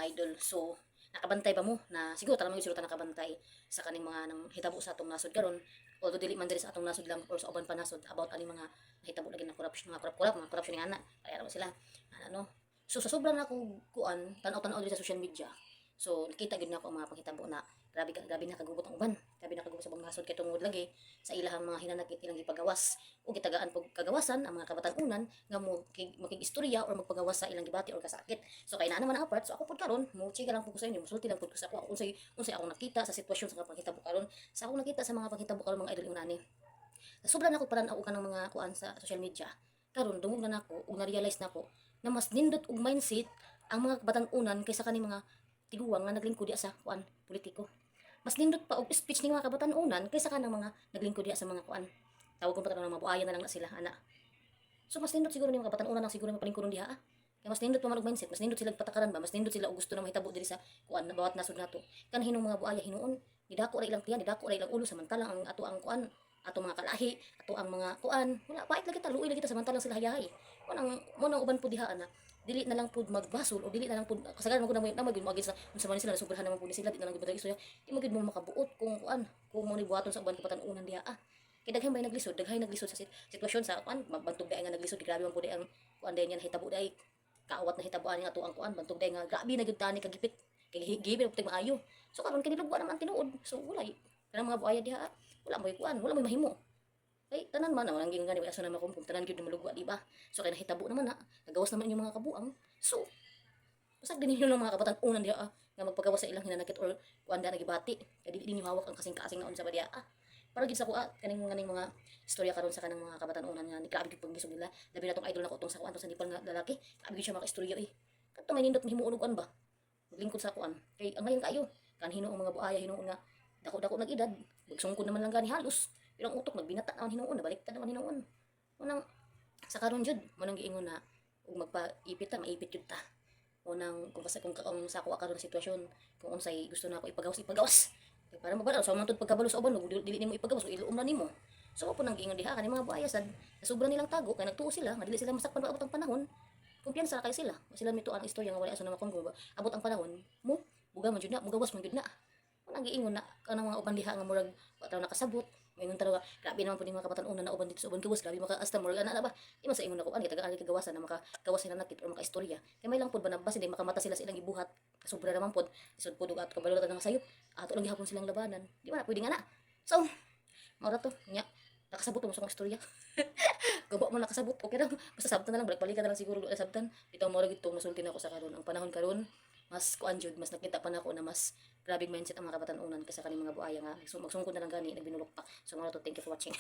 idol. So nakabantay ba mo na siguro talagang sila nakabantay sa kaning mga nang hitabo sa atong nasod karon, although dili man diri sa atong nasod lang or sa uban pa nasod about ani mga nahitabo lagi na corruption, mga corruption nga ana kaya raw sila ano. So sa sobrang ako kuan tan-aw diri sa social media, so nakita gid nako ang mga panghitabo na grabe na kagubot ang uban, grabe na kagubot sa bang nasod kay tungod lagi sa ilahang mga hinanakit ilang gipagawas o gitagaan pag kagawasan ang mga kabatan-unan nga mo makig-istorya or magpagawas sa ilang gibati or kasakit. So kay naa naman ang apart, so ako pud karon mo chika lang pud ko sa inyo, musulti lang pud ko sa ako unsay akong nakita sa sitwasyon sa mga panghitabo karon, sa akong nakita sa mga panghitabo karon mga idol unani. Sobra na ako paran-aw ka ng mga kuan sa social media. Karon dungog na nako ug na-realize nako na mas nindot og mindset ang mga kabatan-unan kaysa kani mga tiguwang nga naglingkod diya sa kuan politiko. Mas nindot pa og speech ning mga kabatan-unan kaysa kanang mga naglingkod diya sa mga kuan. Tawag ko pa ng mga buaya na lang na sila ana. So mas nindot siguro ning mga kabatan-unan lang siguro mapalingkuron diha. Kaya mas nindot pa man og mindset, mas nindot sila patakaran ba, mas nindot sila og gusto na mahitabo diri sa kuan na bawat nasod nato. Kan hinong mga buaya hinuon, didako ra ilang tiyan, didako ra ilang ulo samantalang ang ato ang kuan, ato mga kalahi, ato ang mga kuan, wala pait lagi ta, luoy lagi ta samantalang sila hayahay. Mo nang uban pud diha ana, dili na lang pud magbasol o dili na lang pud kasagaran mo gud na magid mo agis sa man sila sobrahan naman pud sila di na lang gid istorya. Di mo gid mo makabuot kung kuan, kung mo ni buhaton sa uban kabatan-unan diha. Kay daghay naglisod sa sitwasyon sa kuan, magbantog dai nga naglisod, grabe man pud ang kuan dai nga hitabo dai. Kaawat na hitabuan nga tuang kuan, bantog dai nga grabe na gyud tani kagipit. Kay gibit pud maayo. So karon kini lugwa naman tinuod. So walay kanang mga buaya diha, wala mo kuan, wala mo mahimo. Ay tanan man ang gingan gani aso naman kung tanan gyud malugwa di ba? So kay nahitabo naman na, nagawas naman yung mga kabuang. So usag din ninyo ng mga kabatan-unan diha nga magpagawas sa ilang hinanakit or kuan da nagibati. Kay dili ninyo hawak ang kasing-kasing nga unsa ba diha. Para gid sa kuha kaning mga istorya karon sa kanang mga kabatan-unan nga ni grabe gyud paggisog nila. Labi na tong idol nako tong sa kuan to sa Nepal nga lalaki. Grabe gyud siya mga istorya eh. Kadto may nindot himuon og kuan ba? Maglingkod sa kuan. Kay ang ngayon kayo kan hinuon mga buaya hinuon nga dako-dako nag edad. Magsungkod naman lang gani halos. Pero ang utok nagbinata naman hinuon, nabaliktad naman hinuon. Unang sa karon jud mo nang giingon na ug magpaipit ta, maipit jud ta. Unang kung sa ako karon sitwasyon, kung unsay gusto na ako ipagawas. Kay para mabala sa man tud pagkabalo sa uban, dili nimo ipagawas, iluom na nimo. So po nang giingon diha kani mga buaya sad, sobra nilang tago kay nagtuo sila, nga dili sila masakpan abot ang panahon. Kumpiyansa kay sila. Sila mituan ang istorya nga wala aso na makon abot ang panahon mo, buga man jud na, mugawas man jud na. Unang giingon na kanang mga uban diha nga murag wa taw nakasabot. Maingon talaga, grabe naman po ni mga kabatan-unan na uban dito sa uban gawas, grabe maka asta murag ana ba. Di man sa ingon ako ani tagaan kagawasan na makagawas sila nakit or makaistorya. Kay may lang pud ba na basi di makamata sila sa ilang gibuhat. Sobra naman pud. Isod pud at kabalo ta nga sayop. Ato lang gihapon silang labanan. Di ba na pwede nga na. So, mao to nya nakasabot mo sa kong istorya. Gabo mo nakasabot, okay ra. Basta sabtan na lang, balik-balikan na lang siguro do sabtan. Bitaw mo ra gid to musulti na ako sa karon. Ang panahon karon mas kuan jud, mas nakita pa nako na mas grabing mindset ang mga kabatan-unan kaysa kaning mga buaya nga magsungkod na lang gani nagbinulok pa. So nga to, thank you for watching.